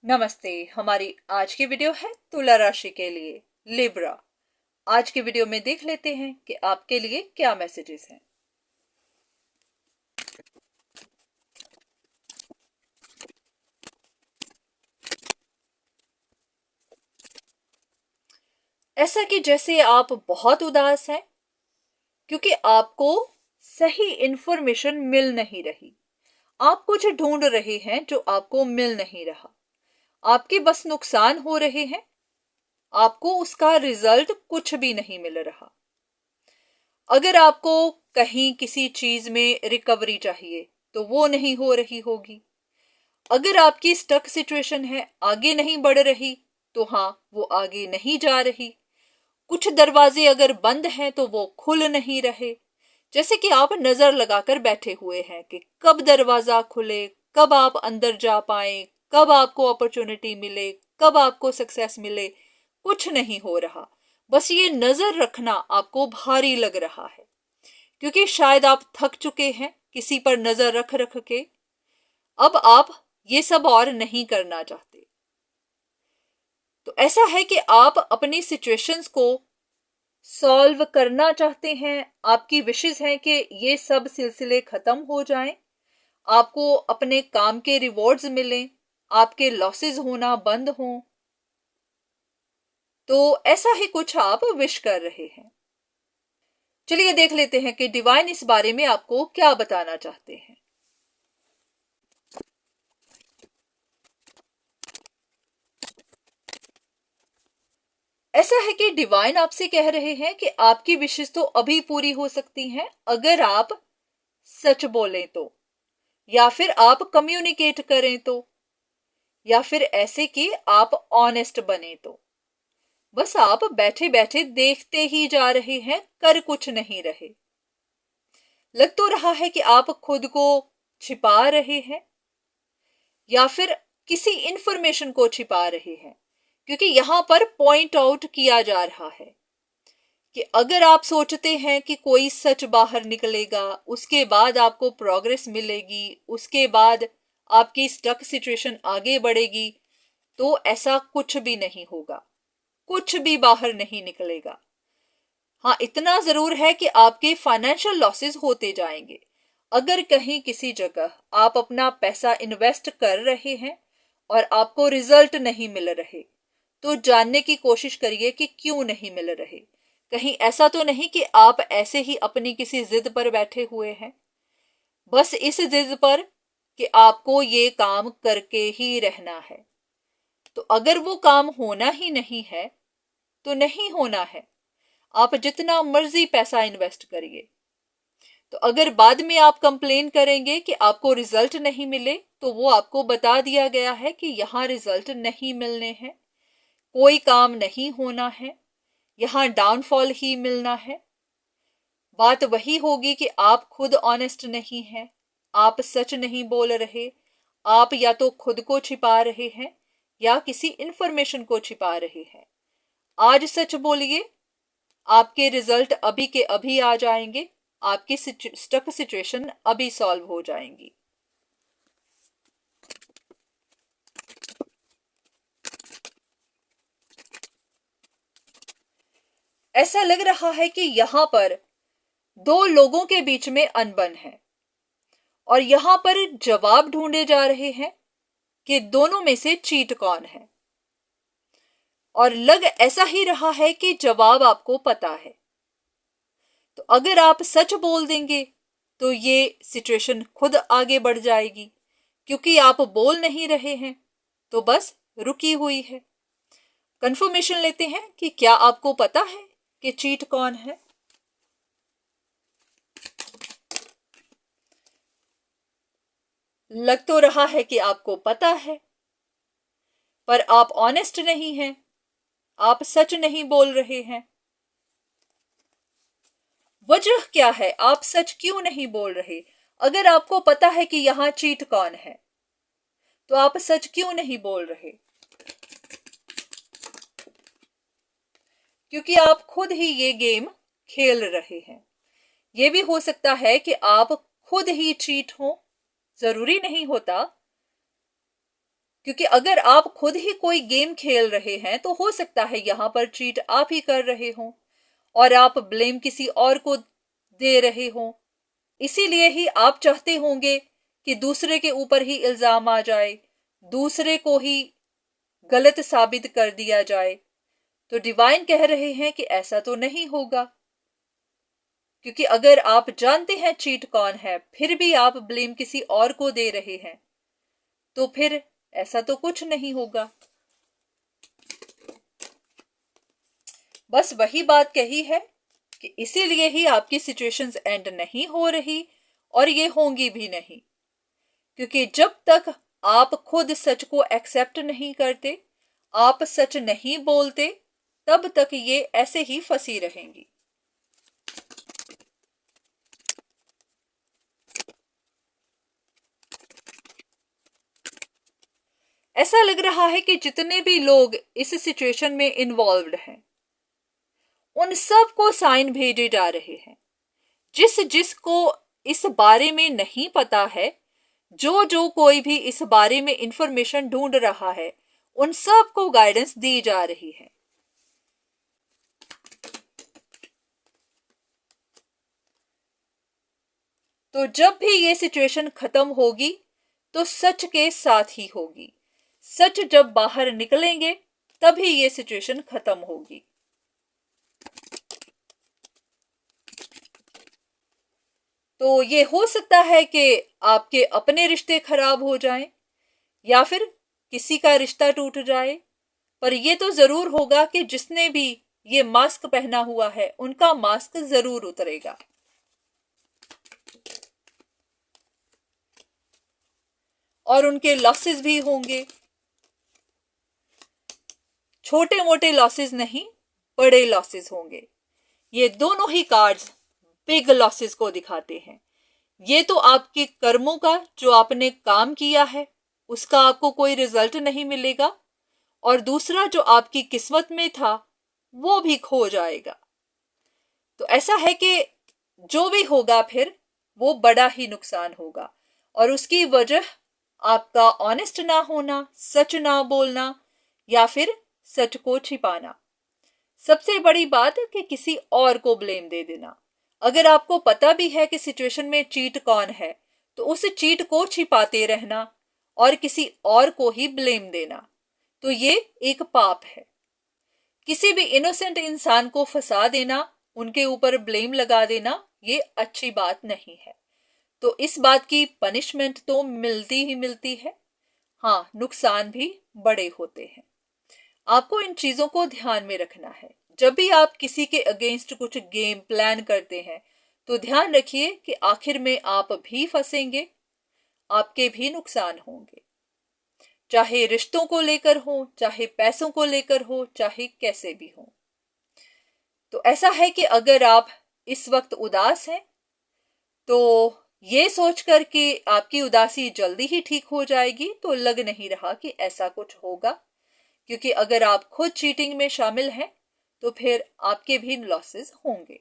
नमस्ते। हमारी आज की वीडियो है तुला राशि के लिए, लिब्रा। आज की वीडियो में देख लेते हैं कि आपके लिए क्या मैसेजेस हैं। ऐसा कि जैसे आप बहुत उदास हैं क्योंकि आपको सही इंफॉर्मेशन मिल नहीं रही। आप कुछ ढूंढ रहे हैं जो आपको मिल नहीं रहा। आपके बस नुकसान हो रहे हैं, आपको उसका रिजल्ट कुछ भी नहीं मिल रहा। अगर आपको कहीं किसी चीज में रिकवरी चाहिए तो वो नहीं हो रही होगी। अगर आपकी स्टक सिचुएशन है, आगे नहीं बढ़ रही, तो हाँ, वो आगे नहीं जा रही। कुछ दरवाजे अगर बंद हैं तो वो खुल नहीं रहे। जैसे कि आप नजर लगाकर बैठे हुए हैं कि कब दरवाजा खुले, कब आप अंदर जा पाए, कब आपको अपॉर्चुनिटी मिले, कब आपको सक्सेस मिले। कुछ नहीं हो रहा। बस ये नजर रखना आपको भारी लग रहा है क्योंकि शायद आप थक चुके हैं किसी पर नजर रख रख के। अब आप ये सब और नहीं करना चाहते। तो ऐसा है कि आप अपनी सिचुएशंस को सॉल्व करना चाहते हैं। आपकी विशेस हैं कि ये सब सिलसिले खत्म हो जाएं, आपको अपने काम के रिवॉर्ड्स मिलें, आपके लॉसेस होना बंद हों। तो ऐसा ही कुछ आप विश कर रहे हैं। चलिए देख लेते हैं कि डिवाइन इस बारे में आपको क्या बताना चाहते हैं। ऐसा है कि डिवाइन आपसे कह रहे हैं कि आपकी विशेष तो अभी पूरी हो सकती हैं अगर आप सच बोलें तो, या फिर आप कम्युनिकेट करें तो, या फिर ऐसे कि आप ऑनेस्ट बने तो। बस आप बैठे बैठे देखते ही जा रहे हैं, कर कुछ नहीं रहे। लग तो रहा है कि आप खुद को छिपा रहे हैं या फिर किसी इंफॉर्मेशन को छिपा रहे हैं, क्योंकि यहां पर पॉइंट आउट किया जा रहा है कि अगर आप सोचते हैं कि कोई सच बाहर निकलेगा, उसके बाद आपको प्रोग्रेस मिलेगी, उसके बाद आपकी स्टक सिचुएशन आगे बढ़ेगी, तो ऐसा कुछ भी नहीं होगा। कुछ भी बाहर नहीं निकलेगा। हाँ, इतना जरूर है कि आपके फाइनेंशियल लॉसेस होते जाएंगे। अगर कहीं किसी जगह आप अपना पैसा इन्वेस्ट कर रहे हैं और आपको रिजल्ट नहीं मिल रहे, तो जानने की कोशिश करिए कि क्यों नहीं मिल रहे। कहीं ऐसा तो नहीं कि आप ऐसे ही अपनी किसी जिद पर बैठे हुए हैं, बस इस जिद पर कि आपको ये काम करके ही रहना है। तो अगर वो काम होना ही नहीं है तो नहीं होना है। आप जितना मर्जी पैसा इन्वेस्ट करिए। तो अगर बाद में आप कंप्लेन करेंगे कि आपको रिजल्ट नहीं मिले, तो वो आपको बता दिया गया है कि यहाँ रिजल्ट नहीं मिलने हैं, कोई काम नहीं होना है, यहाँ डाउनफॉल ही मिलना है। बात वही होगी कि आप खुद ऑनेस्ट नहीं हैं, आप सच नहीं बोल रहे। आप या तो खुद को छिपा रहे हैं या किसी इंफॉर्मेशन को छिपा रहे हैं। आज सच बोलिए, आपके रिजल्ट अभी के अभी आ जाएंगे, आपकी स्टक सिचुएशन अभी सॉल्व हो जाएंगी। ऐसा लग रहा है कि यहां पर दो लोगों के बीच में अनबन है और यहां पर जवाब ढूंढे जा रहे हैं कि दोनों में से चीट कौन है। और लग ऐसा ही रहा है कि जवाब आपको पता है। तो अगर आप सच बोल देंगे तो ये सिचुएशन खुद आगे बढ़ जाएगी, क्योंकि आप बोल नहीं रहे हैं तो बस रुकी हुई है। कंफर्मेशन लेते हैं कि क्या आपको पता है कि चीट कौन है। लग तो रहा है कि आपको पता है, पर आप ऑनेस्ट नहीं हैं, आप सच नहीं बोल रहे हैं। वजह क्या है, आप सच क्यों नहीं बोल रहे? अगर आपको पता है कि यहां चीट कौन है, तो आप सच क्यों नहीं बोल रहे? क्योंकि आप खुद ही ये गेम खेल रहे हैं। ये भी हो सकता है कि आप खुद ही चीट हो, जरूरी नहीं होता। क्योंकि अगर आप खुद ही कोई गेम खेल रहे हैं तो हो सकता है यहां पर चीट आप ही कर रहे हो और आप ब्लेम किसी और को दे रहे हो। इसीलिए ही आप चाहते होंगे कि दूसरे के ऊपर ही इल्जाम आ जाए, दूसरे को ही गलत साबित कर दिया जाए। तो डिवाइन कह रहे हैं कि ऐसा तो नहीं होगा, क्योंकि अगर आप जानते हैं चीट कौन है फिर भी आप ब्लेम किसी और को दे रहे हैं तो फिर ऐसा तो कुछ नहीं होगा। बस वही बात कही है कि इसीलिए ही आपकी सिचुएशंस एंड नहीं हो रही और ये होंगी भी नहीं, क्योंकि जब तक आप खुद सच को एक्सेप्ट नहीं करते, आप सच नहीं बोलते, तब तक ये ऐसे ही फंसी रहेंगी। ऐसा लग रहा है कि जितने भी लोग इस सिचुएशन में इन्वॉल्व्ड हैं उन सब को साइन भेजे जा रहे हैं। जिसको इस बारे में नहीं पता है, जो कोई भी इस बारे में इंफॉर्मेशन ढूंढ रहा है, उन सब को गाइडेंस दी जा रही है। तो जब भी ये सिचुएशन खत्म होगी तो सच के साथ ही होगी। सच जब बाहर निकलेंगे तभी ये सिचुएशन खत्म होगी। तो ये हो सकता है कि आपके अपने रिश्ते खराब हो जाएं या फिर किसी का रिश्ता टूट जाए, पर ये तो जरूर होगा कि जिसने भी ये मास्क पहना हुआ है उनका मास्क जरूर उतरेगा। और उनके लॉसेस भी होंगे, छोटे मोटे लॉसेस नहीं, बड़े लॉसेस होंगे। ये दोनों ही कार्ड्स बिग लॉसेस को दिखाते हैं। ये तो आपके कर्मों का, जो आपने काम किया है उसका आपको कोई रिजल्ट नहीं मिलेगा, और दूसरा जो आपकी किस्मत में था वो भी खो जाएगा। तो ऐसा है कि जो भी होगा फिर वो बड़ा ही नुकसान होगा, और उसकी वजह आपका ऑनेस्ट ना होना, सच ना बोलना या फिर सच को छिपाना। सबसे बड़ी बात है कि किसी और को ब्लेम दे देना। अगर आपको पता भी है कि सिचुएशन में चीट कौन है तो उस चीट को छिपाते रहना और किसी और को ही ब्लेम देना, तो ये एक पाप है। किसी भी इनोसेंट इंसान को फंसा देना, उनके ऊपर ब्लेम लगा देना, ये अच्छी बात नहीं है। तो इस बात की पनिशमेंट तो मिलती ही मिलती है। हाँ, नुकसान भी बड़े होते हैं। आपको इन चीजों को ध्यान में रखना है। जब भी आप किसी के अगेंस्ट कुछ गेम प्लान करते हैं तो ध्यान रखिए कि आखिर में आप भी फंसेंगे, आपके भी नुकसान होंगे, चाहे रिश्तों को लेकर हो, चाहे पैसों को लेकर हो, चाहे कैसे भी हो। तो ऐसा है कि अगर आप इस वक्त उदास हैं तो ये सोचकर कि आपकी उदासी जल्दी ही ठीक हो जाएगी तो लग नहीं रहा कि ऐसा कुछ होगा, क्योंकि अगर आप खुद चीटिंग में शामिल हैं तो फिर आपके भी लॉसेस होंगे।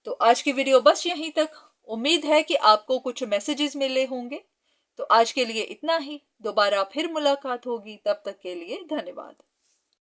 तो आज की वीडियो बस यहीं तक। उम्मीद है कि आपको कुछ मैसेजेस मिले होंगे। तो आज के लिए इतना ही। दोबारा फिर मुलाकात होगी, तब तक के लिए धन्यवाद।